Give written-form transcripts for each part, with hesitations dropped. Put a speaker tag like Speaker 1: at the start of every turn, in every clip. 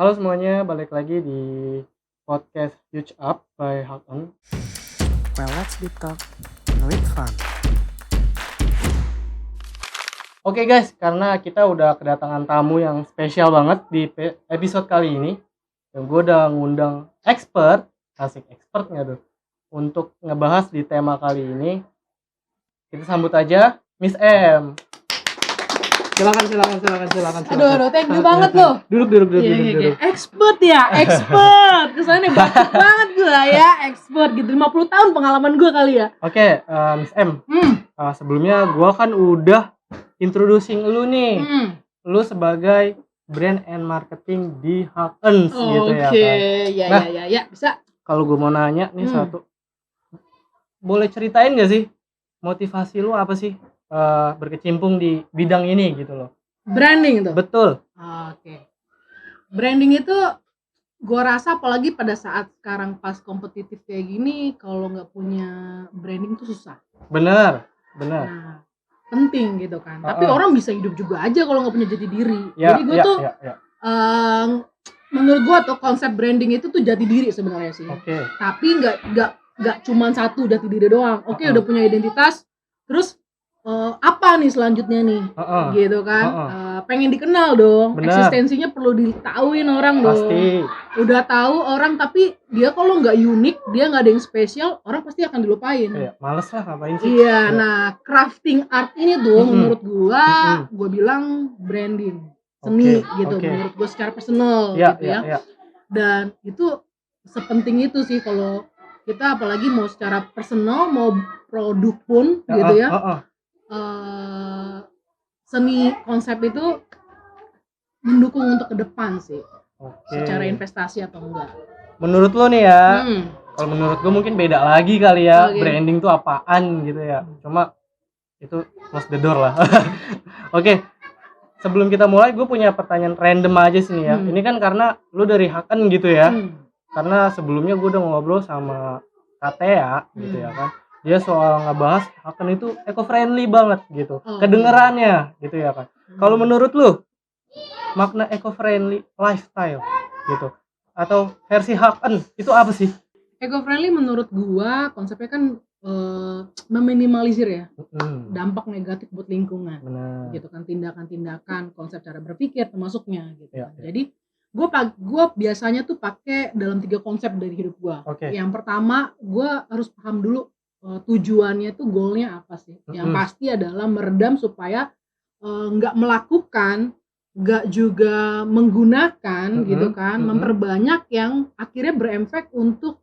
Speaker 1: Halo semuanya, balik lagi di podcast Huge Up by Hakan.
Speaker 2: Well, let's be talk with fun.
Speaker 1: Oke guys, karena kita udah kedatangan tamu yang spesial banget di episode kali ini, dan gue udah ngundang expert, asik expertnya tuh, untuk ngebahas di tema kali ini. Kita sambut aja Miss M. Silakan.
Speaker 3: Aduh, thank you banget loh.
Speaker 1: Duduk.
Speaker 3: Expert. Kesannya bakat banget gue ya, expert gitu. 50 tahun pengalaman gue kali ya.
Speaker 1: Oke, Miss M. Sebelumnya gue kan udah introducing lu nih. Lu sebagai brand and marketing di Hakens gitu ya kan.
Speaker 3: Oke, ya, bisa.
Speaker 1: Kalau gue mau nanya nih satu, boleh ceritain gak sih motivasi lu apa sih berkecimpung di bidang ini gitu loh?
Speaker 3: Branding tuh.
Speaker 1: Betul.
Speaker 3: Oke. Branding itu gue rasa apalagi pada saat sekarang pas kompetitif kayak gini, kalau nggak punya branding tuh susah.
Speaker 1: Bener.
Speaker 3: Nah, penting gitu kan. Tapi orang bisa hidup juga aja kalau nggak punya jati diri. Jadi gue tuh menurut gue tuh konsep branding itu tuh jati diri sebenarnya sih.
Speaker 1: Oke.
Speaker 3: Tapi nggak cuma satu jati diri doang. Oke, udah punya identitas, terus apa nih selanjutnya nih, gitu kan? Pengen dikenal dong.
Speaker 1: Bener.
Speaker 3: Eksistensinya perlu diketahuin orang dong.
Speaker 1: Pasti.
Speaker 3: Udah tahu orang tapi dia kalau nggak unik, dia nggak ada yang spesial, orang pasti akan dilupain.
Speaker 1: Iya, males lah ngapain sih?
Speaker 3: Iya, nah crafting art ini tuh menurut gua bilang branding, seni gitu. Menurut gua secara personal gitu ya. Dan itu sepenting itu sih kalau kita apalagi mau secara personal, mau produk pun gitu ya. Seni konsep itu mendukung untuk ke depan sih. Secara investasi atau enggak.
Speaker 1: Menurut lo nih ya, kalau menurut gue mungkin beda lagi kali ya. Branding tuh apaan gitu ya. Cuma itu close the door lah. Oke. Sebelum kita mulai, gue punya pertanyaan random aja sih nih ya. Ini kan karena lu dari Hakan gitu ya. Karena sebelumnya gue udah ngobrol sama Katea gitu ya kan. Dia soal ngebahas Hakan itu eco-friendly banget gitu. Kedengerannya gitu ya kan. Kalau menurut lu, makna eco-friendly lifestyle gitu atau versi Hakan itu apa sih?
Speaker 3: Eco-friendly menurut gua konsepnya kan meminimalisir ya dampak negatif buat lingkungan. Gitu kan, tindakan-tindakan, konsep cara berpikir termasuknya gitu. Jadi gua biasanya tuh pakai dalam 3 konsep dari hidup gua. Yang pertama, gua harus paham dulu tujuannya tuh, goalnya apa sih. Yang pasti adalah meredam supaya nggak melakukan, nggak juga menggunakan gitu kan, memperbanyak yang akhirnya berefek untuk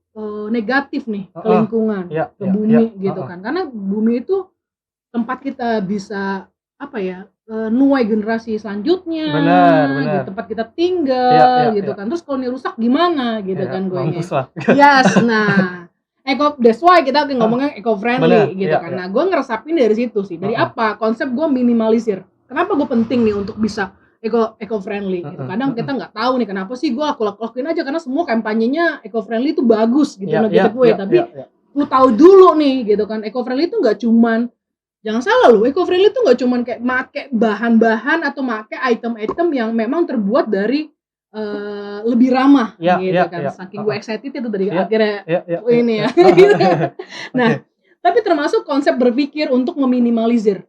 Speaker 3: negatif nih ke lingkungan, ke bumi gitu kan. Karena bumi itu tempat kita bisa apa ya, nuai generasi selanjutnya, gitu, tempat kita tinggal gitu kan. Terus kalau ini rusak gimana gitu kan gue ini. Yes, nah that's why kita ngomongnya eco-friendly gitu kan. Nah gue ngeresapin dari situ sih. Dari apa? Konsep gue minimalisir. Kenapa gue penting nih untuk bisa eco-friendly gitu. Kadang kita nggak tahu nih kenapa sih gue aku lakuin aja karena semua kampanyenya eco-friendly itu bagus gitu tapi lu tahu dulu nih gitu kan, eco-friendly itu nggak cuman, jangan salah lu, eco-friendly itu nggak cuman kayak make bahan-bahan atau make item-item yang memang terbuat dari lebih ramah gitu kan. Saking gue excited itu dari akhirnya ini ya. Nah, tapi termasuk konsep berpikir untuk meminimalisir.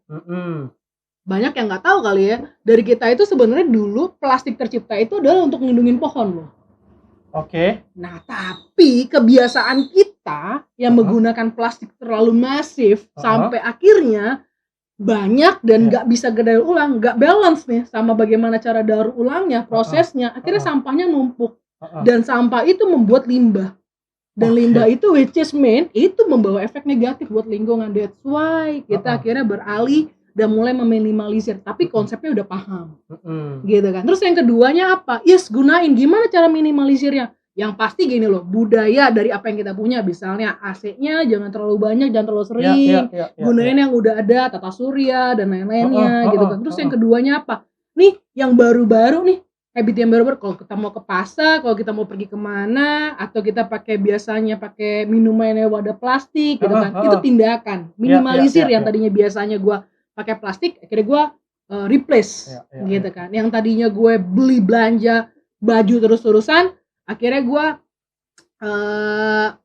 Speaker 3: Banyak yang nggak tahu kali ya, dari kita itu sebenarnya dulu plastik tercipta itu adalah untuk ngelindungin pohon loh. Nah, tapi kebiasaan kita yang menggunakan plastik terlalu masif sampai akhirnya banyak dan nggak bisa daur ulang, nggak balance nih sama bagaimana cara daur ulangnya, prosesnya. Akhirnya sampahnya numpuk dan sampah itu membuat limbah. Dan limbah itu which is itu membawa efek negatif buat lingkungan. That's why kita akhirnya beralih dan mulai meminimalisir, tapi konsepnya udah paham, gitu kan. Terus yang keduanya apa? Gunain gimana cara minimalisirnya? Yang pasti gini loh, budaya dari apa yang kita punya, misalnya AC-nya jangan terlalu banyak, jangan terlalu sering, gunain yang udah ada, tata surya dan lain-lainnya, gitu kan. Terus yang keduanya apa? Nih, yang baru-baru nih, habit yang baru-baru, kalau kita mau ke pasar, kalau kita mau pergi kemana, atau kita biasanya pakai minuman yang wadah plastik, gitu kan. Itu tindakan minimalisir yang tadinya biasanya gua pakai plastik, akhirnya gue replace gitu kan. Yang tadinya gue beli belanja baju terus-terusan, akhirnya gue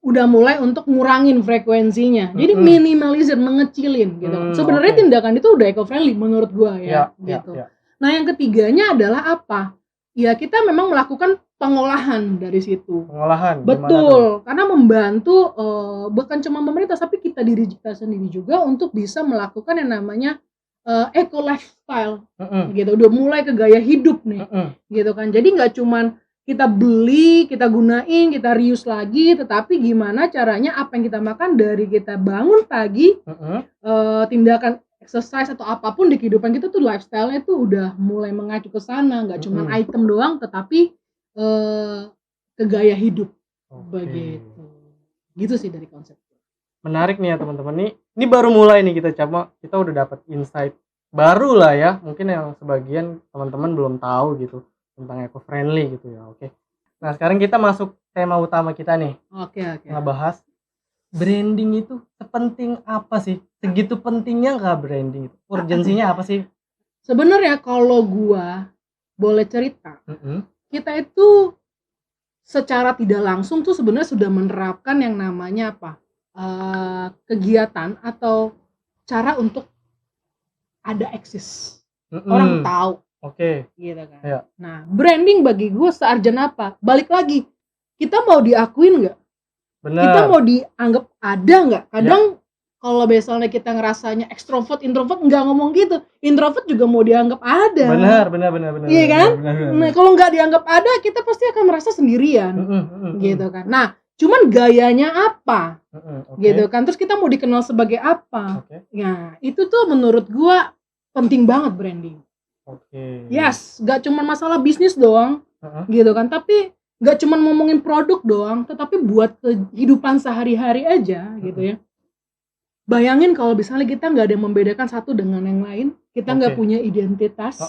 Speaker 3: udah mulai untuk ngurangin frekuensinya. Jadi minimalisir, mengecilin gitu. Sebenarnya tindakan itu udah eco-friendly menurut gua ya gitu. Nah, yang ketiganya adalah apa? Ya kita memang melakukan pengolahan dari situ.
Speaker 1: Pengolahan.
Speaker 3: Betul, karena membantu bukan cuma pemerintah tapi diri kita sendiri juga untuk bisa melakukan yang namanya eco lifestyle gitu. Udah mulai ke gaya hidup nih. Gitu kan. Jadi nggak cuman kita beli, kita gunain, kita reuse lagi, tetapi gimana caranya apa yang kita makan dari kita bangun pagi, tindakan exercise atau apapun di kehidupan kita tuh lifestyle-nya tuh udah mulai mengacu ke sana, nggak cuma item doang, tetapi ke gaya hidup, begitu. Gitu sih dari konsep.
Speaker 1: Menarik nih ya teman-teman, ini baru mulai nih kita udah dapat insight baru lah ya, mungkin yang sebagian teman-teman belum tahu gitu tentang eco friendly gitu ya. Oke. Nah, sekarang kita masuk tema utama kita nih.
Speaker 3: Oke.
Speaker 1: Ngebahas branding itu sepenting apa sih? Segitu pentingnya nggak branding itu? Urgensinya apa sih?
Speaker 3: Sebenarnya kalau gua boleh cerita, kita itu secara tidak langsung tuh sebenarnya sudah menerapkan yang namanya apa? Kegiatan atau cara untuk ada eksis. Orang tahu.
Speaker 1: Oke.
Speaker 3: Gitu kan.
Speaker 1: Ya.
Speaker 3: Nah, branding bagi gue searjen apa? Balik lagi, kita mau diakuin nggak? Kita mau dianggap ada nggak? Kadang kalau misalnya kita ngerasanya ekstrovert, introvert, nggak ngomong gitu. Introvert juga mau dianggap ada.
Speaker 1: Benar.
Speaker 3: Iya kan?
Speaker 1: Benar.
Speaker 3: Nah, kalau nggak dianggap ada, kita pasti akan merasa sendirian. Gitu kan. Nah, cuman gayanya apa? Gitu kan. Terus kita mau dikenal sebagai apa? Nah, itu tuh menurut gue penting banget branding. Yes, gak cuma masalah bisnis doang, gitu kan. Tapi gak cuma ngomongin produk doang, tetapi buat kehidupan sehari-hari aja, gitu ya. Bayangin kalau misalnya kita gak ada yang membedakan satu dengan yang lain, kita gak punya identitas.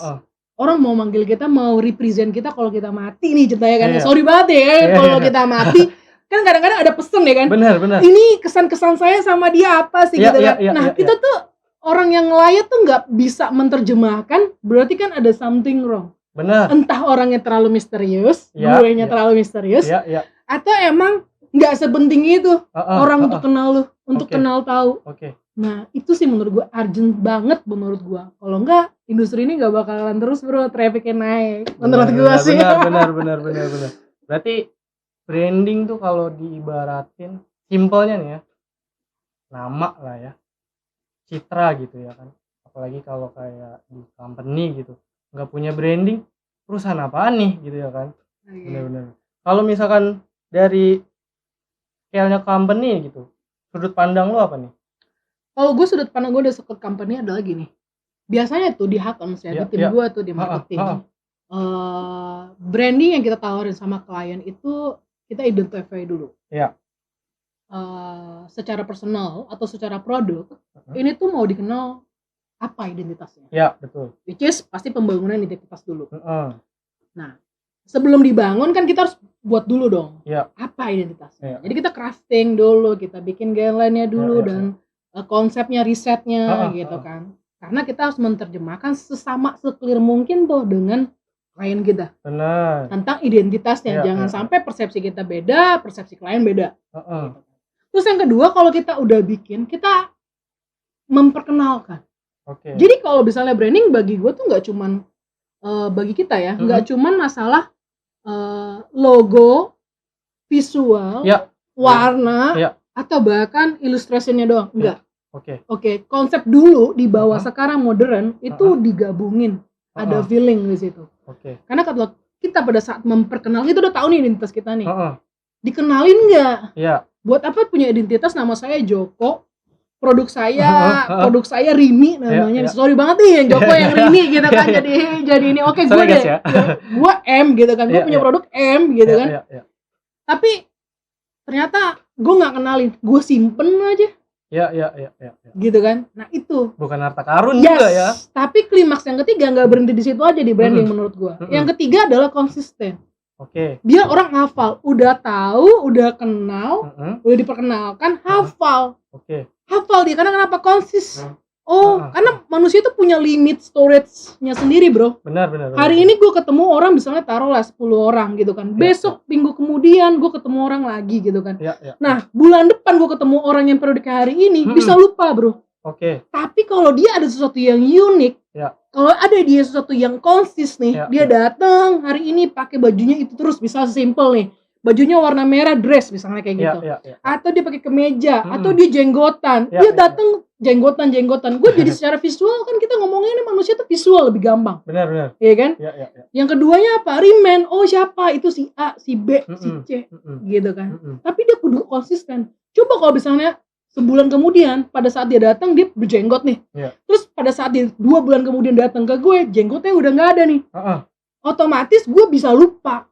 Speaker 3: Orang mau manggil kita, mau represent kita kalau kita mati nih ceritanya kan. Sorry banget ya, kalau kita mati. Kan kadang-kadang ada pesen ya kan.
Speaker 1: Benar.
Speaker 3: Ini kesan-kesan saya sama dia apa sih gitu kan. Nah, kita tuh orang yang layak tuh nggak bisa menerjemahkan, berarti kan ada something wrong.
Speaker 1: Benar.
Speaker 3: Entah orangnya terlalu misterius, guenya terlalu misterius, atau emang nggak sepenting itu orang untuk kenal lu, untuk kenal tahu. Nah, itu sih menurut gua urgent banget menurut gua. Kalau nggak, industri ini nggak bakalan terus bro, trafficnya naik. Menurut gua sih.
Speaker 1: Benar. Berarti branding tuh kalau diibaratin, simpelnya nih ya, nama lah ya. Citra gitu ya kan, apalagi kalau kayak di company gitu nggak punya branding, perusahaan apaan nih gitu ya kan. Benar. Kalau misalkan dari scale-nya company gitu, sudut pandang lu apa nih?
Speaker 3: Kalau gue sudut pandang gue dari sudut company adalah gini, biasanya tuh di Hatons ya, di tim gue tuh di marketing, branding yang kita tawarin sama klien itu kita identify dulu. Secara personal atau secara produk, ini tuh mau dikenal apa identitasnya?
Speaker 1: Betul.
Speaker 3: Which is pasti pembangunan identitas dulu. Nah, sebelum dibangun kan kita harus buat dulu dong. Apa identitasnya? Jadi kita crafting dulu, kita bikin guideline-nya dulu dan konsepnya, risetnya gitu kan. Karena kita harus menerjemahkan seclear mungkin tuh dengan klien kita.
Speaker 1: Benar.
Speaker 3: Tentang identitasnya, jangan sampai persepsi kita beda, persepsi klien beda. Gitu. Terus yang kedua, kalau kita udah bikin, kita memperkenalkan. Jadi kalau misalnya branding bagi gue tuh nggak cuman bagi kita ya, nggak cuman masalah logo, visual, warna, atau bahkan illustrationnya doang, enggak. Konsep dulu di bawah sekarang modern itu digabungin, ada feeling di situ. Karena kalau kita pada saat memperkenalkan, kita udah tahu nih identitas kita nih. Dikenalin nggak? Buat apa punya identitas, nama saya Joko, produk saya Rini namanya. Sorry banget nih yang Joko yang Rini gitu kan. Jadi ini oke, gue deh. Gue M gitu kan. Gue punya produk M gitu kan. Tapi ternyata gue nggak kenalin, gue simpen aja. Gitu kan. Nah, itu
Speaker 1: bukan harta karun juga ya.
Speaker 3: Tapi klimaks yang ketiga nggak berhenti di situ aja di branding menurut gue. Yang ketiga adalah konsisten. Biar orang hafal, udah tahu, udah kenal, udah diperkenalkan, hafal. Hafal dia, karena kenapa? Karena manusia itu punya limit storage-nya sendiri, bro.
Speaker 1: Benar.
Speaker 3: Hari ini gue ketemu orang misalnya taruhlah 10 orang gitu kan. Besok minggu kemudian gue ketemu orang lagi gitu kan. Nah, bulan depan gue ketemu orang yang periode kayak hari ini bisa lupa, bro. Tapi kalau dia ada sesuatu yang unik, kalau ada dia sesuatu yang konsis nih, dia datang hari ini pakai bajunya itu terus, bisa simple nih. Bajunya warna merah, dress misalnya kayak gitu. Atau dia pakai kemeja, atau dia jenggotan. Dia datang jenggotan. Gue jadi secara visual kan kita ngomongin manusia tuh visual lebih gampang.
Speaker 1: Benar.
Speaker 3: Iya kan? Yang keduanya apa? Remind, siapa? Itu si A, si B, si C gitu kan. Tapi dia kudu konsisten. Coba kalau misalnya sebulan kemudian pada saat dia datang dia berjenggot nih. Terus pada saat dia 2 bulan kemudian datang ke gue, jenggotnya udah nggak ada nih. Otomatis gue bisa lupa.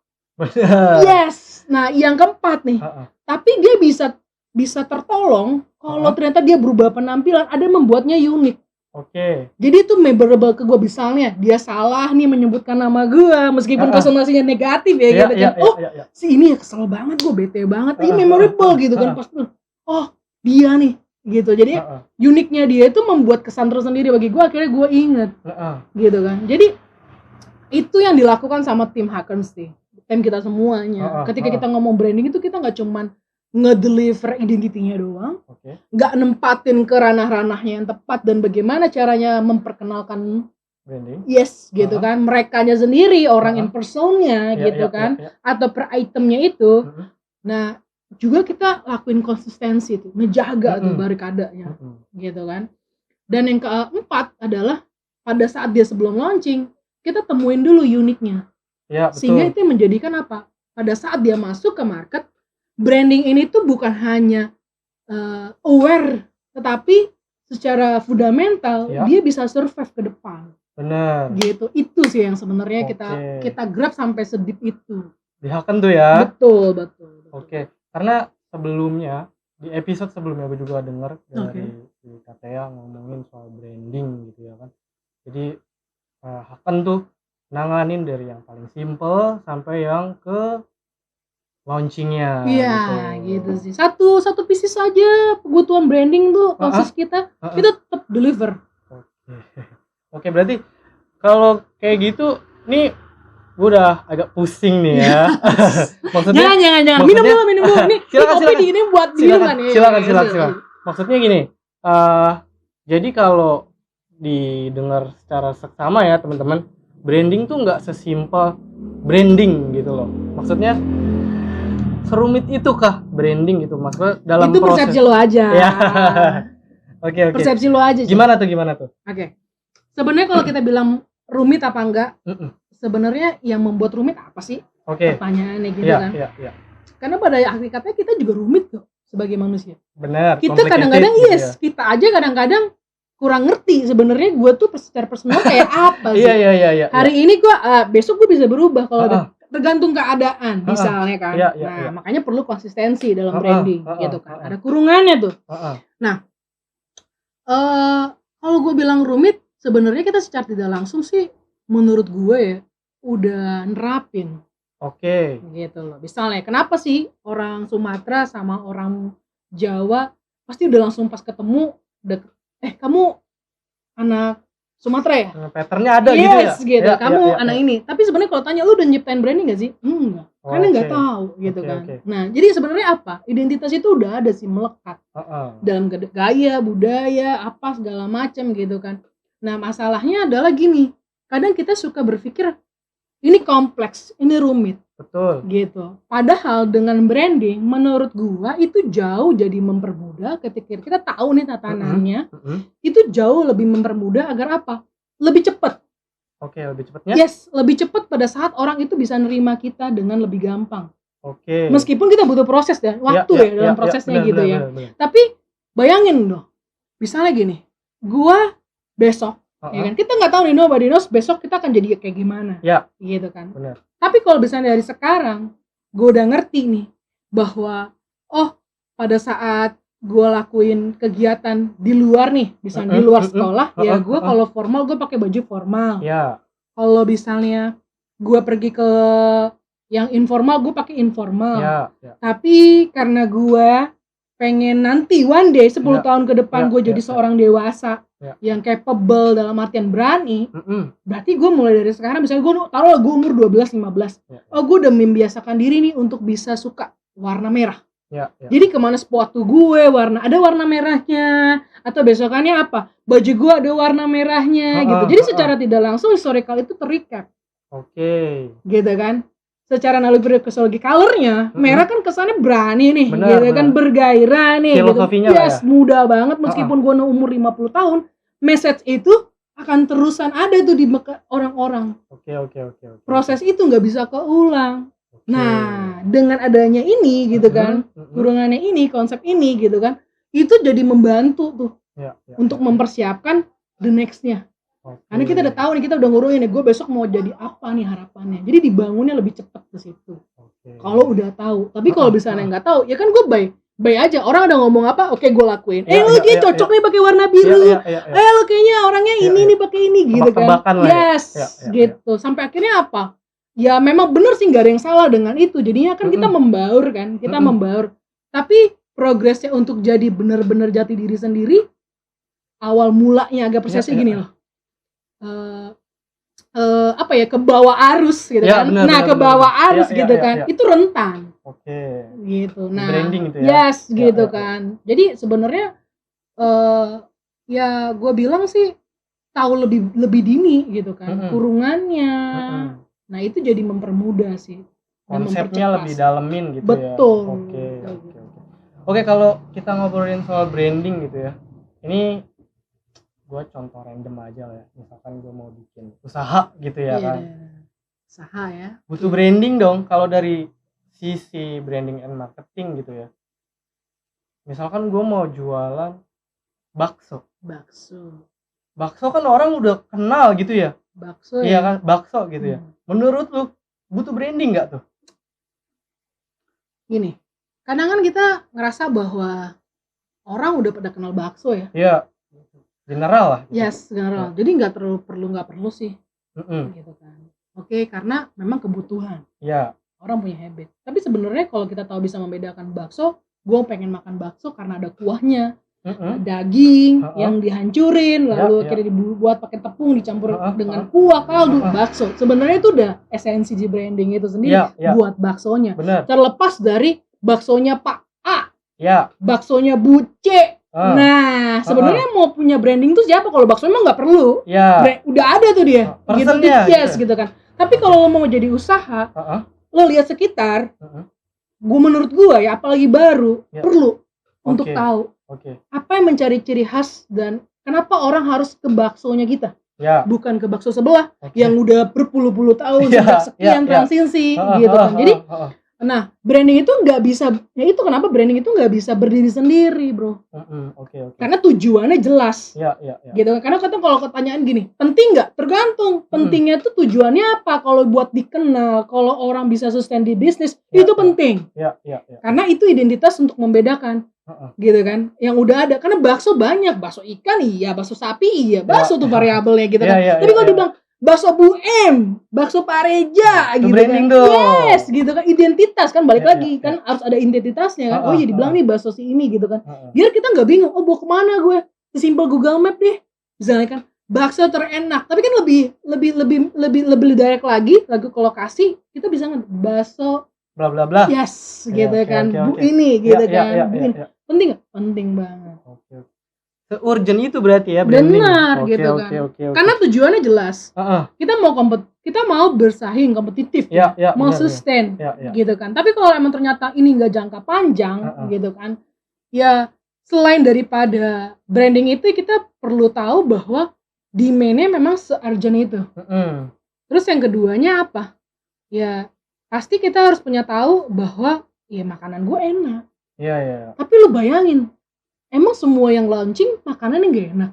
Speaker 3: Yes. Nah, yang keempat nih. Tapi dia bisa tertolong kalau ternyata dia berubah penampilan, ada yang membuatnya unik. Jadi itu memorable ke gue, misalnya dia salah nih menyebutkan nama gue meskipun konsentrasinya negatif ya gitu kan. Si ini kesel banget, gue bete banget. Ini memorable gitu kan pas dia nih gitu. Jadi uniknya dia itu membuat kesan tersendiri bagi gue, akhirnya gue inget gitu kan. Jadi itu yang dilakukan sama tim Hakens nih, tim kita semuanya. Ketika kita ngomong branding itu kita nggak cuman ngedeliver identitinya doang, nggak nempatin ke ranah-ranahnya yang tepat dan bagaimana caranya memperkenalkan
Speaker 1: branding,
Speaker 3: gitu kan, merekanya sendiri, orang in personnya gitu kan, atau per itemnya itu. Nah, juga kita lakuin konsistensi tuh, ngejaga tuh barikadanya gitu kan. Dan yang keempat adalah pada saat dia sebelum launching, kita temuin dulu uniknya. Sehingga itu menjadikan apa? Pada saat dia masuk ke market, branding ini tuh bukan hanya aware, tetapi secara fundamental dia bisa survive ke depan.
Speaker 1: Benar.
Speaker 3: Gitu. Itu sih yang sebenarnya kita grab sampai sedip itu.
Speaker 1: Di Haken tuh ya.
Speaker 3: Betul.
Speaker 1: Karena sebelumnya di episode sebelumnya gue juga dengar dari Katea ngomongin soal branding gitu ya kan. Jadi Haken tuh nanganin dari yang paling simple sampai yang ke launchingnya.
Speaker 3: Gitu sih. Satu pieces aja kebutuhan branding tuh konsis kita tetap deliver.
Speaker 1: Oke, berarti kalau kayak gitu nih gue udah agak pusing nih ya. Maksudnya
Speaker 3: jangan. Minum dulu. Ini kopi ini buat minuman ya.
Speaker 1: Silakan. Maksudnya gini, jadi kalau didengar secara seksama ya teman-teman, branding tuh nggak sesimpel branding gitu loh. Maksudnya serumit itu kah branding gitu? Maksudnya dalam
Speaker 3: itu
Speaker 1: proses.
Speaker 3: Persepsi lo aja.
Speaker 1: Oke.
Speaker 3: Persepsi lo aja.
Speaker 1: Gimana tuh?
Speaker 3: Oke. Sebenarnya kalau kita bilang rumit apa enggak? Sebenarnya yang membuat rumit apa sih? Pertanyaannya gitu kan. Karena pada hakikatnya kita juga rumit kok sebagai manusia.
Speaker 1: Benar.
Speaker 3: Kita kadang-kadang kita aja kadang-kadang kurang ngerti sebenarnya gue tuh secara personal kayak apa sih.
Speaker 1: Iya.
Speaker 3: Hari ini gue besok gue bisa berubah kalau tergantung keadaan misalnya kan. Makanya perlu konsistensi dalam branding gitu kan. Ada kurungannya tuh. Nah, kalau gue bilang rumit, sebenarnya kita secara tidak langsung sih menurut gue ya udah nerapin. Gitu loh. Misalnya kenapa sih orang Sumatera sama orang Jawa pasti udah langsung pas ketemu kamu anak Sumatera ya?
Speaker 1: Patternnya ada gitu ya?
Speaker 3: Gitu. Kamu anak ini. Tapi sebenarnya kalau tanya lu udah nyiptain branding gak sih? Enggak. Karena nggak tahu gitu kan. Nah, jadi sebenarnya apa? Identitas itu udah ada sih melekat dalam gaya, budaya, apa segala macam gitu kan. Nah, masalahnya adalah gini. Kadang kita suka berpikir ini kompleks, ini rumit.
Speaker 1: Betul.
Speaker 3: Gitu. Padahal dengan branding menurut gua itu jauh jadi mempermudah ketika kita tahu nih tatanannya. Itu jauh lebih mempermudah agar apa? Lebih cepat.
Speaker 1: Lebih cepatnya?
Speaker 3: Yes, lebih cepat pada saat orang itu bisa nerima kita dengan lebih gampang. Meskipun kita butuh proses ya, waktu dalam prosesnya gitu ya. Tapi bayangin dong. Misalnya gini, gua besok ya kan, kita nggak tahu nih nobody knows besok kita akan jadi kayak gimana, gitu kan.
Speaker 1: Benar.
Speaker 3: Tapi kalau misalnya dari sekarang, gue udah ngerti nih bahwa pada saat gue lakuin kegiatan di luar nih, misalnya di luar sekolah, ya gue kalau formal gue pakai baju formal. Kalau misalnya gue pergi ke yang informal, gue pakai informal. Tapi karena gue pengen nanti one day 10 tahun ke depan gue jadi
Speaker 1: ya.
Speaker 3: seorang dewasa
Speaker 1: Ya.
Speaker 3: yang capable dalam artian berani, berarti gue mulai dari sekarang, misalnya gue taruh gue umur 12-15, oh gue udah membiasakan diri nih untuk bisa suka warna merah. Jadi kemana sepatu gue ada warna merahnya, atau besokannya apa, baju gue ada warna merahnya gitu. Jadi secara tidak langsung historical itu terikat. Gitu kan. Secara analogi psikologi colornya, merah kan kesannya berani nih, gitu kan, bergairah nih,
Speaker 1: filosofinya
Speaker 3: gitu. Yes, muda banget meskipun gue umur 50 tahun, message itu akan terusan ada tuh di orang-orang. Proses itu nggak bisa keulang. Nah, dengan adanya ini gitu kan, kurungannya ini, konsep ini gitu kan, itu jadi membantu tuh untuk mempersiapkan the next-nya. Karena kita udah tahu nih, kita udah ngurungin nih, gue besok mau jadi apa nih harapannya. Jadi dibangunnya lebih cepat ke situ. Kalau udah tahu. Tapi kalau misalnya nggak tahu, ya kan gue baik aja. Orang udah ngomong apa, oke gue lakuin. Lu dia cocok nih pakai warna biru. Lu kayaknya orangnya ini nih pakai ini gitu kan. Yes, gitu. Sampai akhirnya apa? Ya memang bener sih, nggak ada yang salah dengan itu. Jadinya kan kita membaur kan, kita membaur. Tapi progresnya untuk jadi benar-benar jati diri sendiri, awal mulanya agak persisnya gini loh. Apa ya, ke bawah arus gitu kan. Ke bawah arus gitu kan. Itu rentan. Gitu. Nah,
Speaker 1: branding itu ya.
Speaker 3: Yes, gitu kan. Jadi sebenarnya ya gue bilang sih tahu lebih dini gitu kan. Kurungannya. Nah, itu jadi mempermudah sih.
Speaker 1: Konsepnya lebih dalemin gitu.
Speaker 3: Betul.
Speaker 1: Ya. Oke, kalau kita ngobrolin soal branding gitu ya. Ini gue contoh random aja lah ya, misalkan gue mau bikin usaha gitu ya kan.
Speaker 3: Usaha ya.
Speaker 1: Butuh branding dong kalau dari sisi branding and marketing gitu ya. Misalkan gue mau jualan bakso kan orang udah kenal gitu ya. Iya kan, bakso gitu ya. Menurut lu butuh branding nggak tuh?
Speaker 3: Gini, kadang kan kita ngerasa bahwa orang udah pada kenal bakso ya.
Speaker 1: Iya. General lah gitu.
Speaker 3: Yes, general. Jadi nggak perlu sih gitu kan. Oke, karena memang kebutuhan. Orang punya habit. Tapi sebenarnya kalau kita tahu bisa membedakan bakso, gue pengen makan bakso karena ada kuahnya, daging yang dihancurin, lalu akhirnya dibuat pakai tepung dicampur dengan kuah kaldu, bakso. Sebenarnya itu udah esensi di branding itu sendiri buat baksonya. Terlepas dari baksonya Pak A, baksonya Bu C. Nah, sebenarnya mau punya branding tuh siapa? Kalau bakso emang nggak perlu. Udah ada tuh dia. Gitu kan. Tapi kalau lo mau jadi usaha, lo lihat sekitar. Menurut gua ya, apalagi baru, perlu untuk tahu apa yang mencari ciri khas dan kenapa orang harus ke baksonya kita. Bukan ke bakso sebelah yang udah berpuluh-puluh tahun sejak sekian transisi gitu kan. Jadi nah, branding itu nggak bisa, ya itu kenapa branding itu nggak bisa berdiri sendiri, bro. Karena tujuannya jelas. Gitu kan. Karena kalau pertanyaan gini, penting nggak? Tergantung. Pentingnya tuh tujuannya apa? Kalau buat dikenal, kalau orang bisa sustain di bisnis, itu penting. Karena itu identitas untuk membedakan. Gitu kan. Yang udah ada. Karena bakso banyak. Bakso ikan iya, bakso sapi iya, bakso tuh variabelnya gitu kan. Tapi kalau dibilang bakso Bu M, bakso Pak Reja gitu kan. Yes, gitu kan, identitas kan, balik lagi kan harus ada identitasnya kan. Oh iya, dibilang nih bakso si ini gitu kan. Biar kita nggak bingung, oh mau kemana gue? Sesimpel Google Map deh. Misalnya kan bakso terenak, tapi kan lebih direct lagi ke lokasi, kita bisa bakso
Speaker 1: bla bla bla.
Speaker 3: Yes, gitu kan. Bu ini gitu kan. Bu ini. Penting nggak? Penting banget.
Speaker 1: Urgent itu berarti ya branding.
Speaker 3: Benar gitu kan. Karena tujuannya jelas. Kita mau bersaing kompetitif mau sustain gitu kan. Tapi kalau emang ternyata ini nggak jangka panjang gitu kan, ya selain daripada branding itu, kita perlu tahu bahwa demand-nya memang se-urgent itu. Terus yang keduanya apa? Ya pasti kita harus punya tahu bahwa ya makanan gue enak. Tapi lu bayangin, emang semua yang launching makanannya nggak enak.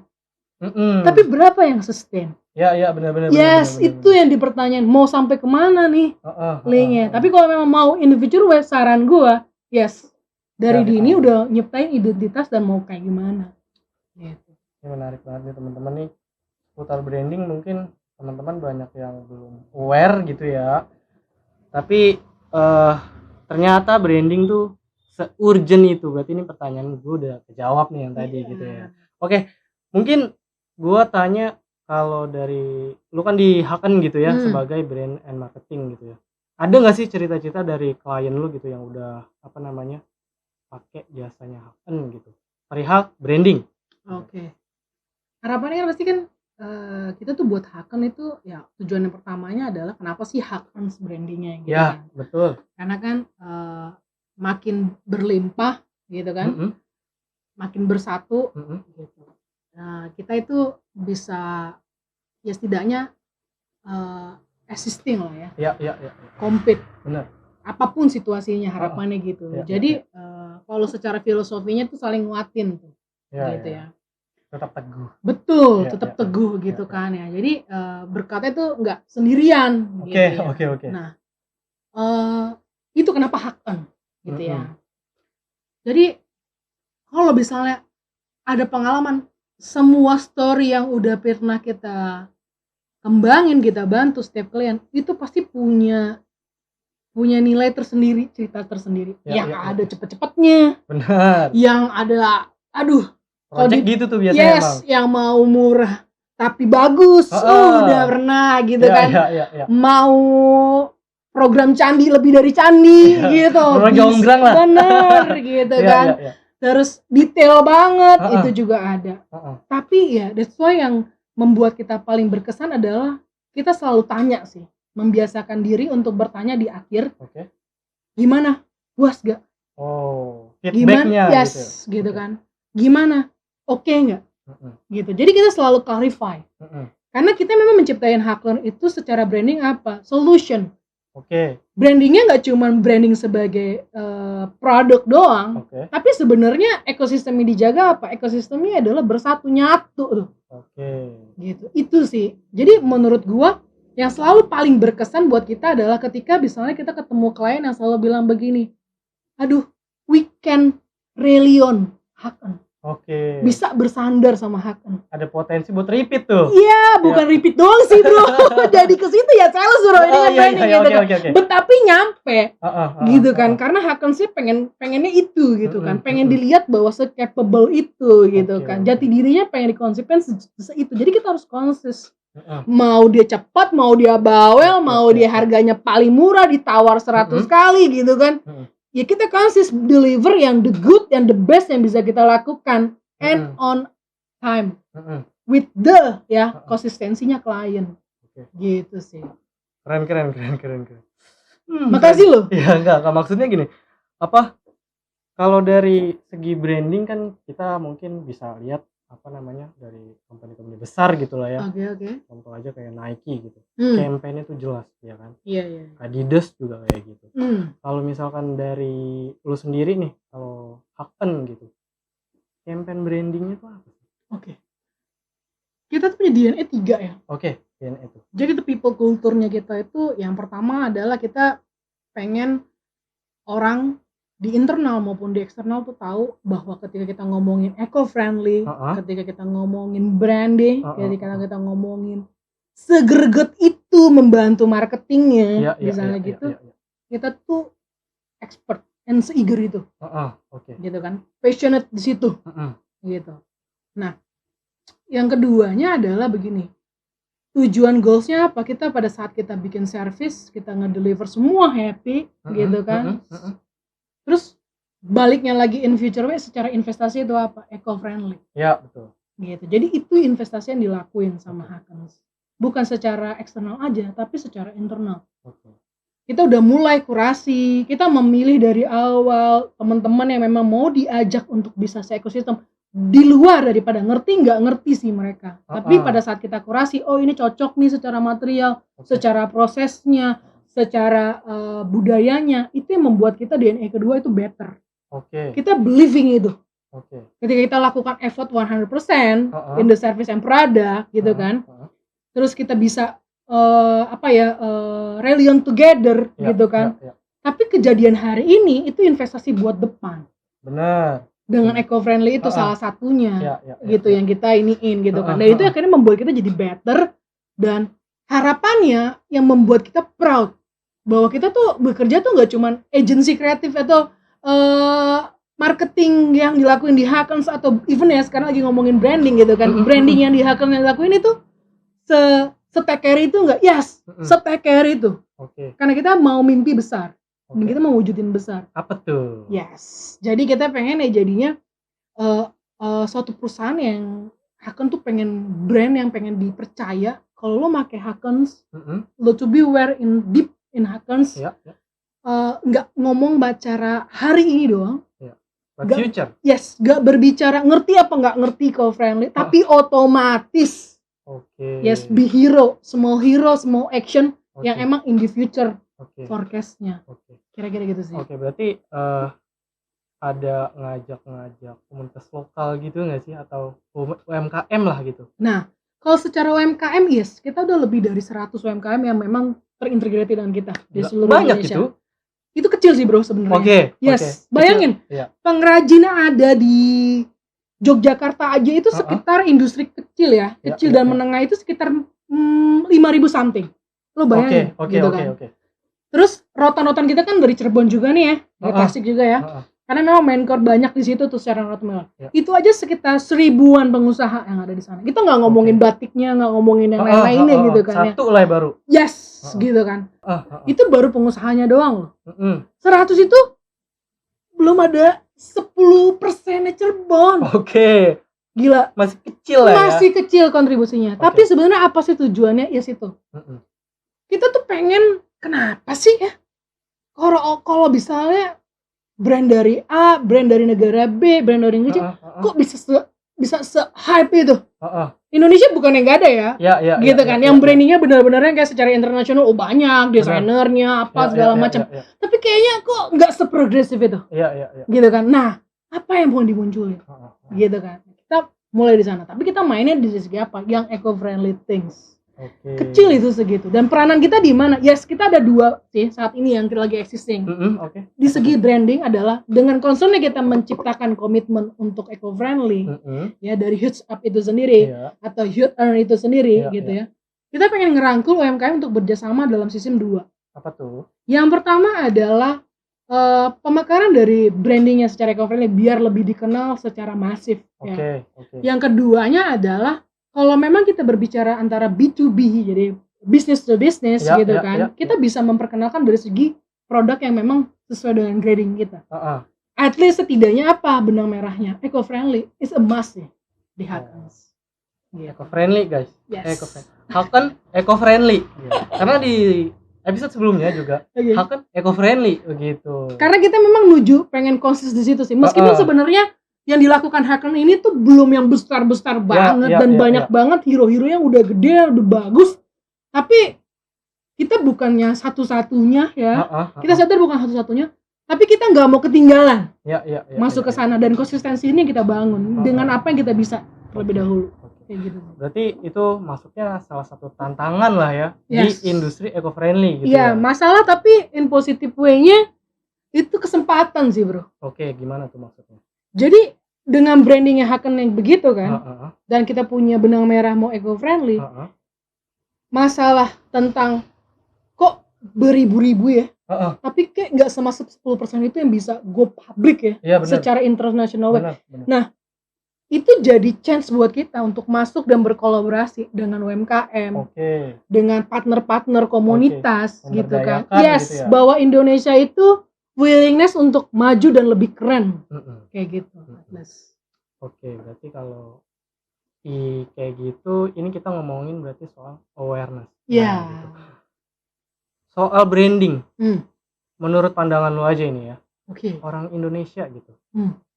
Speaker 3: Tapi berapa yang sustain?
Speaker 1: Benar.
Speaker 3: Yes, itu yang dipertanyain. Mau sampai kemana nih linknya? Tapi kalau memang mau individual, saran gua, yes, dari dini udah nyiptain identitas dan mau kayak gimana. Gitu.
Speaker 1: Ini menarik banget nih teman-teman nih. Putar branding mungkin teman-teman banyak yang belum aware gitu ya. Tapi ternyata branding tuh se-urgent itu? Berarti ini pertanyaan gue udah kejawab nih yang tadi gitu ya. Oke, mungkin gue tanya, kalau dari lu kan di Haken gitu ya sebagai brand and marketing gitu ya. Ada nggak sih cerita-cerita dari klien lu gitu yang udah pakai jasanya Haken gitu perihal branding?
Speaker 3: Oke. Harapannya kan pasti kan kita tuh buat Haken itu ya tujuan yang pertamanya adalah kenapa sih Haken brandingnya gitu
Speaker 1: Ya,
Speaker 3: kan.
Speaker 1: betul.
Speaker 3: Karena kan makin berlimpah gitu kan, makin bersatu gitu. Nah, kita itu bisa ya setidaknya assisting lah ya.
Speaker 1: Ya.
Speaker 3: Compete.
Speaker 1: Benar.
Speaker 3: Apapun situasinya harapannya gitu. Jadi kalau secara filosofinya tuh saling nguatin tuh. Gitu ya.
Speaker 1: Tetap teguh.
Speaker 3: Betul, tetap teguh gitu kan ya. Jadi berkatnya tuh nggak sendirian.
Speaker 1: Oke.
Speaker 3: Nah, itu kenapa Haken gitu ya. Jadi kalau misalnya ada pengalaman, semua story yang udah pernah kita kembangin, kita bantu setiap klien itu pasti punya nilai tersendiri, cerita tersendiri. Yang ada cepet-cepetnya,
Speaker 1: benar.
Speaker 3: Yang ada
Speaker 1: project gitu tuh biasanya.
Speaker 3: Yes, yang mau murah tapi bagus, udah pernah gitu kan. Mau program candi lebih dari candi gitu.
Speaker 1: Jonggrang lah.
Speaker 3: Bener gitu kan. Terus detail banget itu juga ada. Tapi ya that's why yang membuat kita paling berkesan adalah kita selalu tanya sih, membiasakan diri untuk bertanya di akhir. Gimana? Puas gak?
Speaker 1: Feedbacknya
Speaker 3: gitu kan. Gimana? Oke nggak? Gitu. Jadi kita selalu clarify. Karena kita memang menciptain Haken itu secara branding apa? Solution. Brandingnya nggak cuma branding sebagai produk doang, tapi sebenarnya ekosistemnya dijaga apa? Ekosistemnya adalah bersatu nyatu tuh. Gitu. Itu sih. Jadi menurut gua yang selalu paling berkesan buat kita adalah ketika misalnya kita ketemu klien yang selalu bilang begini, aduh, we can rely on Haken. Bisa bersandar sama Haken.
Speaker 1: Ada potensi buat repeat tuh.
Speaker 3: Iya, bukan repeat doang sih bro. Jadi ke situ ya saya suruh ini kan branding gitu kan. Tapi nyampe gitu kan. Karena Haken sih pengennya itu gitu kan. Pengen dilihat bahwa se-capable itu gitu kan. Jati dirinya pengen dikonsisten itu. Jadi kita harus konsis. Mau dia cepat, mau dia bawel, mau dia harganya paling murah ditawar 100 kali gitu kan. Ya kita konsis deliver yang the good and the best yang bisa kita lakukan and on time with the konsistensinya klien. Gitu sih.
Speaker 1: Keren.
Speaker 3: Makasih loh.
Speaker 1: Ya enggak maksudnya gini. Kalau dari segi branding kan kita mungkin bisa lihat dari company-company besar gitu lah ya. Contoh aja kayak Nike gitu. Campaign-nya tuh jelas ya kan.
Speaker 3: Iya.
Speaker 1: Adidas juga kayak gitu. Kalau misalkan dari lu sendiri nih, kalau Haken gitu, campaign brandingnya tuh apa sih?
Speaker 3: Kita tuh punya DNA 3 ya.
Speaker 1: DNA itu.
Speaker 3: Jadi itu people culture-nya kita itu yang pertama adalah kita pengen orang di internal maupun di eksternal tuh tahu bahwa ketika kita ngomongin eco-friendly, ketika kita ngomongin branding, ketika kita ngomongin segerget itu membantu marketingnya, misalnya gitu, kita tuh expert and se-eager itu, gitu kan, passionate di situ, gitu. Nah, yang keduanya adalah begini, tujuan goalsnya apa? Kita pada saat kita bikin service, kita ngedeliver semua happy, gitu kan. Terus baliknya lagi in future way secara investasi itu apa? Eco-friendly.
Speaker 1: Ya, betul.
Speaker 3: Gitu. Jadi itu investasi yang dilakuin sama Haken. Bukan secara eksternal aja, tapi secara internal. Kita udah mulai kurasi, kita memilih dari awal teman-teman yang memang mau diajak untuk bisa se-ekosistem di luar daripada ngerti nggak ngerti sih mereka. Tapi pada saat kita kurasi, oh ini cocok nih secara material, secara prosesnya, secara budayanya, itu yang membuat kita DNA kedua itu better. Kita believing itu. Ketika kita lakukan effort 100% in the service and product gitu kan. Terus kita bisa rally on together gitu kan. Tapi kejadian hari ini itu investasi buat depan.
Speaker 1: Benar.
Speaker 3: Dengan eco-friendly itu salah satunya gitu yang kita iniin gitu kan. Dan itu akhirnya membuat kita jadi better dan harapannya yang membuat kita proud bahwa kita tuh bekerja tuh nggak cuman agensi kreatif atau marketing yang dilakuin di Hakons atau even ya sekarang lagi ngomongin branding gitu kan, branding yang di Hakons yang dilakuin itu se-take care itu enggak? Yes, se-take care itu. Karena kita mau mimpi besar, dan kita mau wujudin besar.
Speaker 1: Apa tuh?
Speaker 3: Yes, jadi kita pengen ya jadinya suatu perusahaan yang Hakon tuh pengen brand yang pengen dipercaya. Kalau lo pakai Hakons, lo to be aware in deep in Hakons, nggak ngomong bacara hari ini doang.
Speaker 1: Future.
Speaker 3: Yes, gak berbicara ngerti apa nggak ngerti eco-friendly, tapi otomatis. Yes, be hero, small action yang emang in the future forecast-nya. Kira-kira gitu sih.
Speaker 1: Berarti ada ngajak komunitas lokal gitu nggak sih atau UMKM lah gitu?
Speaker 3: Nah, kalau secara UMKM yes, kita udah lebih dari 100 UMKM yang memang terintegrasi dengan kita di seluruh
Speaker 1: banyak
Speaker 3: Indonesia.
Speaker 1: Itu
Speaker 3: kecil sih bro sebenarnya. Yes, bayangin pengrajin ada di Yogyakarta aja itu sekitar industri kecil ya, kecil dan menengah itu sekitar 5.000 something. Lo bayangin gitu kan. Terus rotan kita kan dari Cirebon juga nih ya, dari Tasik juga ya. Karena memang main core banyak di situ tuh secara rotan. Itu aja sekitar 1.000-an pengusaha yang ada di sana. Kita nggak ngomongin batiknya, nggak ngomongin yang lain-lainnya gitu kan.
Speaker 1: Satu lah baru.
Speaker 3: Yes, gitu kan. Itu baru pengusahanya doang loh. 100 itu belum ada 10% Cirebon. Gila.
Speaker 1: Masih kecil lah ya.
Speaker 3: Masih kecil kontribusinya. Tapi sebenarnya apa sih tujuannya? Yes itu. Kita tuh pengen, kenapa sih ya? Kalau misalnya brand dari A, brand dari negara B, brand dari Indonesia, kok bisa se-hype itu? Indonesia bukan yang gak ada ya, gitu kan? Yang brandingnya benar-benar kayak secara internasional, banyak desainernya, apa segala macam. Tapi kayaknya kok nggak seprogresif itu, gitu kan? Nah, apa yang mau dimunculin, gitu kan? Kita mulai di sana. Tapi kita mainnya di segi apa? Yang eco-friendly things. Kecil itu segitu. Dan peranan kita di mana? Yes, kita ada 2 sih saat ini yang lagi existing. Di segi branding adalah dengan concernnya kita menciptakan komitmen untuk eco-friendly, ya dari Huge Up itu sendiri atau Huge Earn itu sendiri, gitu ya. Kita pengen ngerangkul UMKM untuk bekerjasama dalam sistem 2.
Speaker 1: Apa tuh?
Speaker 3: Yang pertama adalah pemekaran dari brandingnya secara eco-friendly biar lebih dikenal secara masif. Yang keduanya adalah kalau memang kita berbicara antara B2B, jadi business to business gitu kan, kita bisa memperkenalkan dari segi produk yang memang sesuai dengan grading kita. At least setidaknya apa benang merahnya, eco-friendly is a must ya di Hakons.
Speaker 1: Eco-friendly guys. Hakon eco-friendly. Karena di episode sebelumnya juga Hakon eco-friendly begitu.
Speaker 3: Karena kita memang nuju pengen konsis di situ sih. Meskipun sebenarnya yang dilakukan Hakon ini tuh belum yang besar-besar banget dan banyak banget hero-hero yang udah gede, udah bagus. Tapi kita bukannya satu-satunya ya. Kita sadar bukan satu-satunya, tapi kita nggak mau ketinggalan. Masuk ke sana dan konsistensi ini kita bangun dengan apa yang kita bisa terlebih dahulu. Kayak gitu.
Speaker 1: Berarti itu masuknya salah satu tantangan lah ya di industri eco-friendly gitu
Speaker 3: ya. Masalah tapi in positive way-nya itu kesempatan sih, Bro.
Speaker 1: Gimana tuh maksudnya?
Speaker 3: Jadi dengan brandingnya Hakon yang begitu kan, dan kita punya benang merah mau eco-friendly, masalah tentang kok beribu-ribu ya, tapi kayak nggak sama 10% itu yang bisa go public ya, secara internasional. Nah, itu jadi chance buat kita untuk masuk dan berkolaborasi dengan UMKM, dengan partner-partner komunitas gitu kan. Yes, gitu ya. Bahwa Indonesia itu willingness untuk maju dan lebih keren, kayak gitu.
Speaker 1: Berarti kalau kayak gitu, ini kita ngomongin berarti soal awareness. Gitu. Soal branding, menurut pandangan lo aja ini ya, orang Indonesia gitu,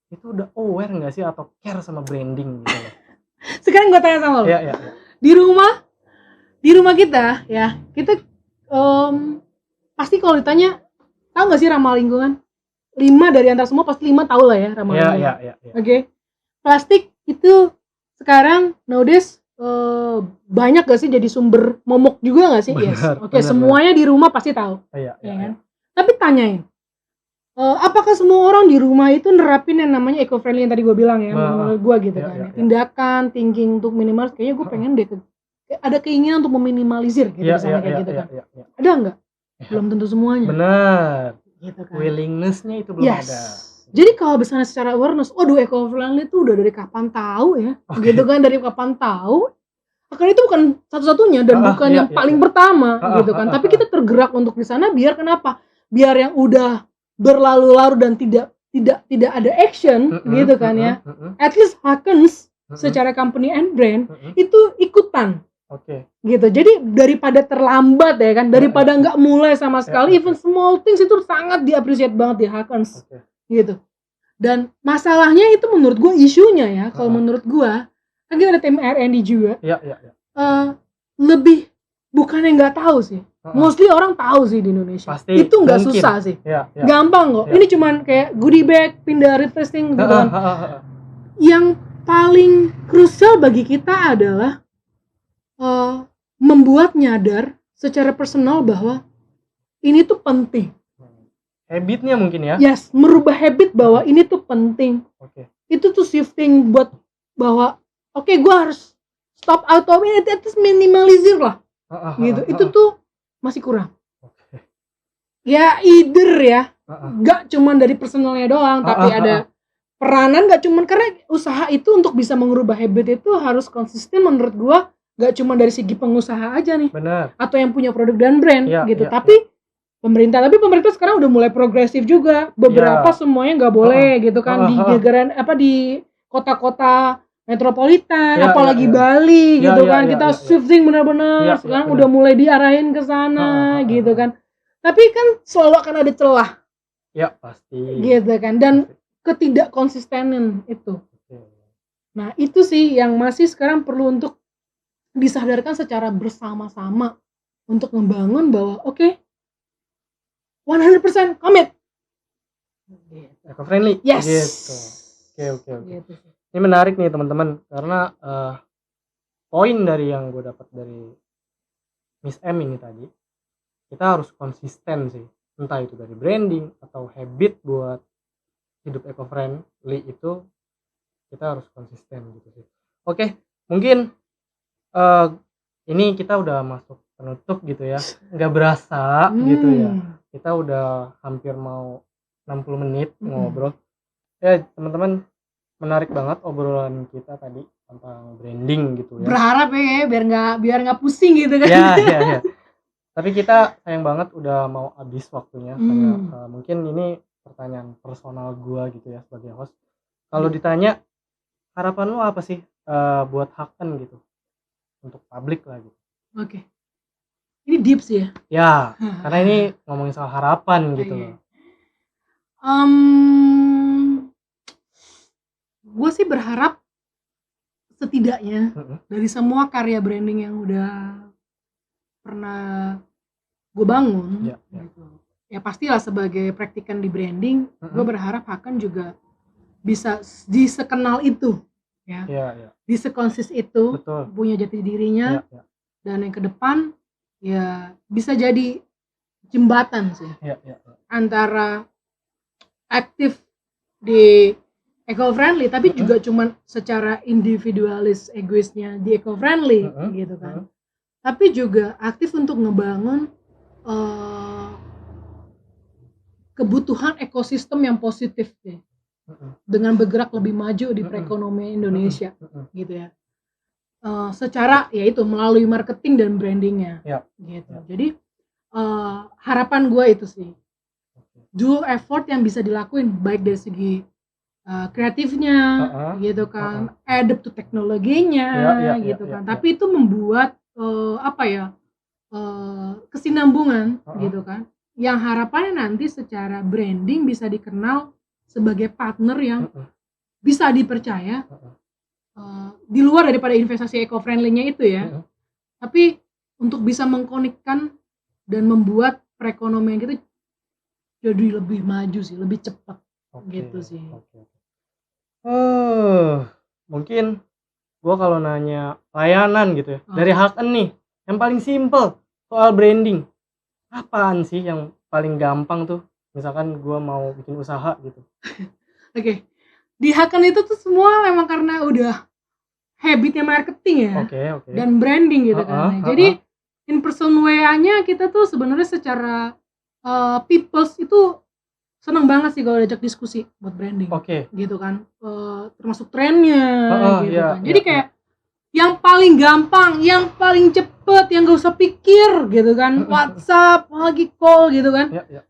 Speaker 1: itu udah aware nggak sih atau care sama branding gitu?
Speaker 3: Sekarang gue tanya sama lo, di rumah kita ya, kita pasti kalau ditanya tahu nggak sih ramah lingkungan? 5 dari antara semua pasti 5 tahu lah ya ramah lingkungan. Plastik itu sekarang nowadays banyak gak sih jadi sumber momok juga gak sih? Semuanya di rumah pasti tahu. Kan? Tapi tanyain, apakah semua orang di rumah itu nerapin yang namanya eco-friendly yang tadi gue bilang ya, menurut gue gitu kan. Tindakan, thinking untuk minimalis, kayaknya gue pengen deh ada keinginan untuk meminimalisir gitu misalnya kayak gitu kan. Ada nggak? Belum tentu semuanya.
Speaker 1: Benar.
Speaker 3: gitu kan.
Speaker 1: Willingness-nya itu belum ada.
Speaker 3: Jadi kalau misalnya secara awareness, waduh eco-friendly itu udah dari kapan tahu ya, gitu kan, dari kapan tahu. Akan itu bukan satu-satunya dan bukan yang paling pertama gitu kan. Tapi kita tergerak untuk di sana biar kenapa? Biar yang udah berlalu-lalu dan tidak ada action gitu kan ya. At least Hakens secara company and brand itu ikutan. Gitu. Jadi daripada terlambat ya kan, daripada nggak mulai sama sekali, even small things itu sangat di-appreciate banget di Hakens. Gitu. Dan masalahnya itu menurut gue isunya ya, kalau menurut gue kan kita ada tim R&D juga. Lebih bukannya nggak tahu sih. Mostly orang tahu sih di Indonesia.
Speaker 1: Pasti
Speaker 3: itu nggak susah sih. Gampang kok. Ini cuman kayak goodie bag, pindah refreshing gitu kan. Yang paling krusial bagi kita adalah membuat nyadar secara personal bahwa ini tuh penting.
Speaker 1: Habitnya mungkin ya.
Speaker 3: Yes, merubah habit bahwa ini tuh penting. Itu tuh shifting buat bahwa gue harus stop auto ini, itu minimalisir lah. Gitu. Itu tuh masih kurang. Ya either ya, gak cuman dari personalnya doang, tapi ada peranan, gak cuman karena usaha itu untuk bisa mengubah habit itu harus konsisten menurut gua, gak cuman dari segi pengusaha aja nih.
Speaker 1: Benar.
Speaker 3: Atau yang punya produk dan brand gitu. Tapi pemerintah sekarang udah mulai progresif juga. Beberapa semuanya nggak boleh gitu kan di negara di kota-kota metropolitan, apalagi Bali gitu kan. Kita shifting benar-benar sekarang udah mulai diarahin ke sana gitu kan. Tapi kan selalu akan ada celah.
Speaker 1: Ya, pasti.
Speaker 3: Gitu kan. Dan ketidakkonsistenan itu. Nah, itu sih yang masih sekarang perlu untuk disadarkan secara bersama-sama untuk membangun bahwa 100% commit.
Speaker 1: Eco-friendly.
Speaker 3: Yes.
Speaker 1: Gitu. Oke. Gitu. Ini menarik nih teman-teman karena poin dari yang gue dapat dari Miss M ini tadi, kita harus konsisten sih. Entah itu dari branding atau habit buat hidup eco-friendly itu kita harus konsisten gitu sih. Oke, mungkin ini kita udah masuk penutup gitu ya. Nggak berasa gitu ya. Kita udah hampir mau 60 menit ngobrol. Ya teman-teman, menarik banget obrolan kita tadi tentang branding gitu ya.
Speaker 3: Berharap ya biar nggak pusing gitu kan.
Speaker 1: Ya. Tapi kita sayang banget udah mau habis waktunya karena mungkin ini pertanyaan personal gua gitu ya sebagai host. Kalau ditanya harapan lu apa sih buat Haken gitu untuk publik lah gitu.
Speaker 3: Oke. Ini deep sih ya.
Speaker 1: Ya, karena ini ngomongin soal harapan gitu loh.
Speaker 3: Gue sih berharap setidaknya dari semua karya branding yang udah pernah gue bangun, gitu. Ya pastilah sebagai praktikan di branding, gue berharap Haken juga bisa disekenal itu, ya. Disekonsis itu, betul. Punya jati dirinya, dan yang ke depan ya bisa jadi jembatan sih antara aktif di eco-friendly tapi juga cuman secara individualis egoisnya di eco-friendly gitu kan, tapi juga aktif untuk ngebangun kebutuhan ekosistem yang positif deh, dengan bergerak lebih maju di perekonomian Indonesia gitu ya. Secara yaitu melalui marketing dan brandingnya gitu. Jadi harapan gue itu sih dual effort yang bisa dilakuin baik dari segi kreatifnya gitu kan, adapt to teknologinya gitu kan. Tapi itu membuat kesinambungan gitu kan. Yang harapannya nanti secara branding bisa dikenal sebagai partner yang bisa dipercaya. Di luar daripada investasi eco-friendly-nya itu ya, tapi untuk bisa mengkonekkan dan membuat perekonomian kita jadi lebih maju sih, lebih cepat gitu sih.
Speaker 1: Mungkin gua kalau nanya layanan gitu ya, dari Haken nih, yang paling simple soal branding, apaan sih yang paling gampang tuh? Misalkan gua mau bikin usaha gitu.
Speaker 3: Oke. Di Haken itu tuh semua memang karena udah habitnya marketing ya, dan branding gitu kan. Jadi in person way-nya kita tuh sebenarnya secara peoples itu banget sih kalau diajak diskusi buat branding.
Speaker 1: Oke.
Speaker 3: Gitu kan. Termasuk trennya gitu
Speaker 1: iya,
Speaker 3: kan. Jadi
Speaker 1: iya,
Speaker 3: kayak yang paling gampang, yang paling cepet, yang gak usah pikir gitu kan. WhatsApp, lagi call gitu kan.
Speaker 1: Iya.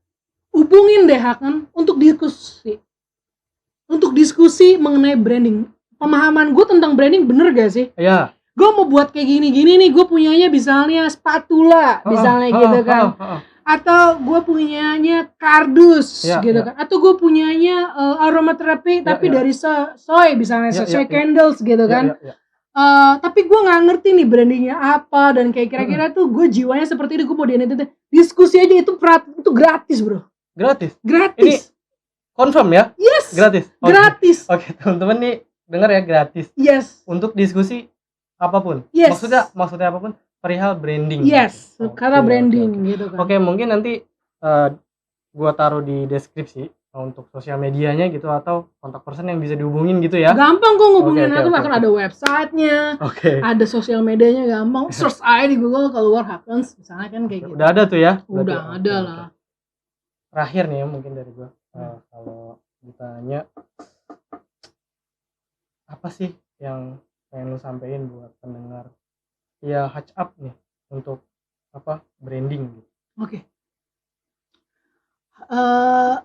Speaker 3: Hubungin deh Hakan untuk diskusi. Untuk diskusi mengenai branding. Pemahaman gue tentang branding bener gak sih?
Speaker 1: Iya.
Speaker 3: Gue mau buat kayak gini nih, gue punyanya misalnya spatula, misalnya gitu kan. Atau gue punyanya kardus gitu kan. Atau gue punyanya aromaterapi tapi dari soy misalnya, soy candles gitu kan. Tapi gue nggak ngerti nih brandingnya apa dan kayak kira-kira tuh gue jiwanya seperti ini, gue mau dianitin. Diskusi aja itu gratis bro.
Speaker 1: Gratis.
Speaker 3: Ini
Speaker 1: confirm ya?
Speaker 3: Yes.
Speaker 1: Gratis.
Speaker 3: Gratis.
Speaker 1: Oke, teman-teman nih dengar ya, gratis.
Speaker 3: Yes.
Speaker 1: Untuk diskusi apapun.
Speaker 3: Yes.
Speaker 1: Maksudnya apapun perihal branding.
Speaker 3: Yes. Karena branding gitu kan.
Speaker 1: Oke, mungkin nanti gua taruh di deskripsi untuk sosial medianya gitu atau kontak person yang bisa dihubungin gitu ya.
Speaker 3: Gampang kok ngubungin aku, bahkan ada websitenya, ada sosial medianya, gampang. Search aja di Google keluar Hakans misalnya kan kayak gitu.
Speaker 1: Udah ada tuh ya?
Speaker 3: Udah ada lah.
Speaker 1: Terakhir nih ya mungkin dari gua, kalau ditanya apa sih yang pengen lu sampein buat pendengar ya Hatch Up nih untuk apa branding gitu.
Speaker 3: Oke.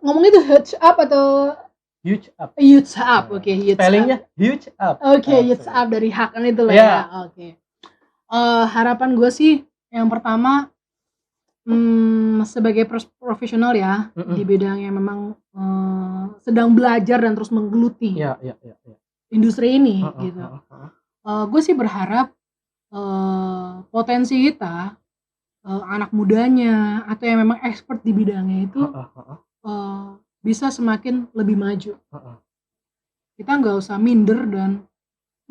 Speaker 3: Ngomong itu Hatch Up atau
Speaker 1: Huge Up?
Speaker 3: Huge Up, oke.
Speaker 1: Spellingnya Huge Up.
Speaker 3: Oke, Huge Up dari Hakan itu lah ya. Oke. Harapan gue sih yang pertama sebagai profesional ya di bidang yang memang sedang belajar dan terus menggeluti industri ini gitu. Gue sih berharap potensi kita anak mudanya atau yang memang expert di bidangnya itu bisa semakin lebih maju. Kita nggak usah minder, dan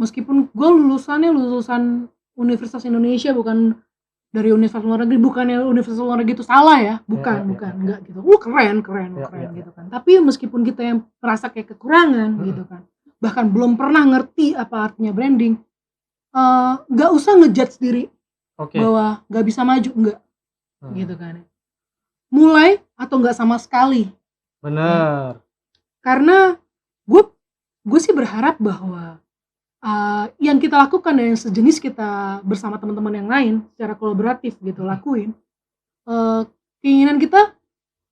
Speaker 3: meskipun gue lulusan Universitas Indonesia, bukan dari universitas luar negeri. Bukannya universitas luar negeri itu salah ya, bukan enggak gitu. Keren gitu kan. Tapi meskipun kita yang merasa kayak kekurangan gitu kan, bahkan belum pernah ngerti apa artinya branding, nggak usah ngejudge diri bahwa nggak bisa maju, enggak gitu kan. Mulai atau nggak sama sekali.
Speaker 1: Benar.
Speaker 3: Karena gue sih berharap bahwa yang kita lakukan dan yang sejenis kita bersama teman-teman yang lain secara kolaboratif gitu lakuin, keinginan kita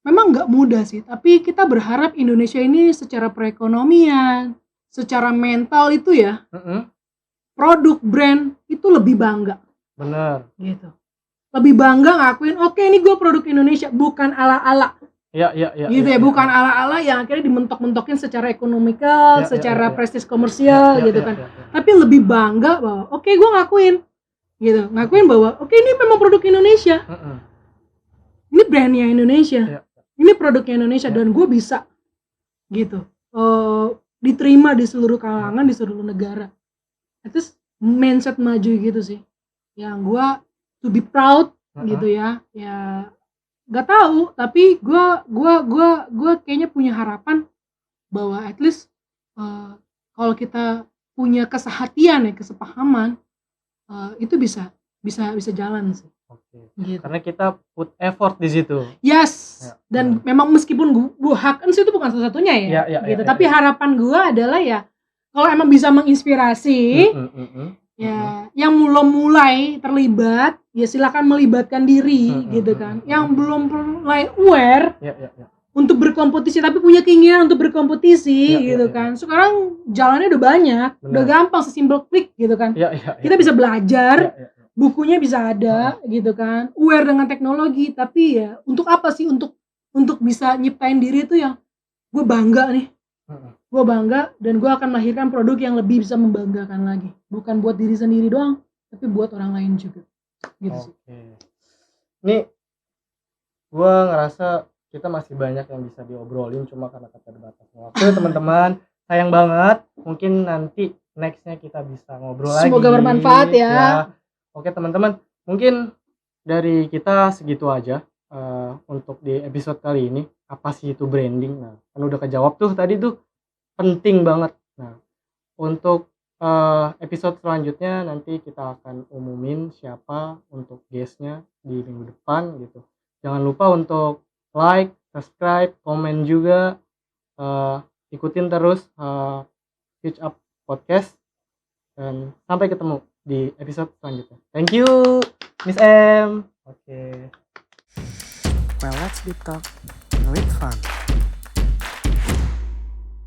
Speaker 3: memang nggak mudah sih, tapi kita berharap Indonesia ini secara perekonomian, secara mental itu ya, produk brand itu lebih bangga.
Speaker 1: Benar.
Speaker 3: Gitu. Lebih bangga ngakuin, oke ini gue produk Indonesia, bukan ala-ala. Gitu ya, bukan ala-ala yang akhirnya dimentok-mentokin secara ekonomikal, secara prestis komersial gitu kan. Tapi lebih bangga bahwa oke gue ngakuin gitu, ngakuin bahwa oke ini memang produk Indonesia. Ini brandnya Indonesia. Ini produknya Indonesia dan gue bisa gitu. Diterima di seluruh kalangan, di seluruh negara. Itu mindset maju gitu sih. Yang gue to be proud gitu ya. Ya gak tahu, tapi gue kayaknya punya harapan bahwa at least kalau kita punya kesehatian ya, kesepahaman, itu bisa jalan sih. Gitu.
Speaker 1: Karena kita put effort di situ.
Speaker 3: Yes. Dan memang meskipun gue Hakan sih itu bukan satu-satunya ya, gitu. Tapi harapan gue adalah ya kalau emang bisa menginspirasi, ya yang belum mulai terlibat ya silakan melibatkan diri gitu kan. Yang belum mulai aware untuk berkompetisi tapi punya keinginan untuk berkompetisi gitu kan. Sekarang jalannya udah banyak. Udah gampang, sesimpel klik gitu kan. Kita bisa belajar, bukunya bisa ada gitu kan. Aware dengan teknologi, tapi ya untuk apa sih, untuk bisa nyiptain diri itu yang gue bangga nih. Gue bangga dan gue akan melahirkan produk yang lebih bisa membanggakan lagi, bukan buat diri sendiri doang tapi buat orang lain juga gitu sih.
Speaker 1: Ini gue ngerasa kita masih banyak yang bisa diobrolin, cuma karena keterbatasan waktu teman-teman, sayang banget. Mungkin nanti nextnya kita bisa ngobrol lagi.
Speaker 3: Semoga bermanfaat ya.
Speaker 1: Oke teman-teman, mungkin dari kita segitu aja untuk di episode kali ini. Apa sih itu branding? Nah, kan udah kejawab tuh tadi tuh, penting banget. Nah, untuk episode selanjutnya nanti kita akan umumin siapa untuk guestnya di minggu depan gitu. Jangan lupa untuk like, subscribe, komen juga ikutin terus Switch Up Podcast, dan sampai ketemu di episode selanjutnya. Thank you Miss M. Oke.
Speaker 2: Well, let's be talk with fun.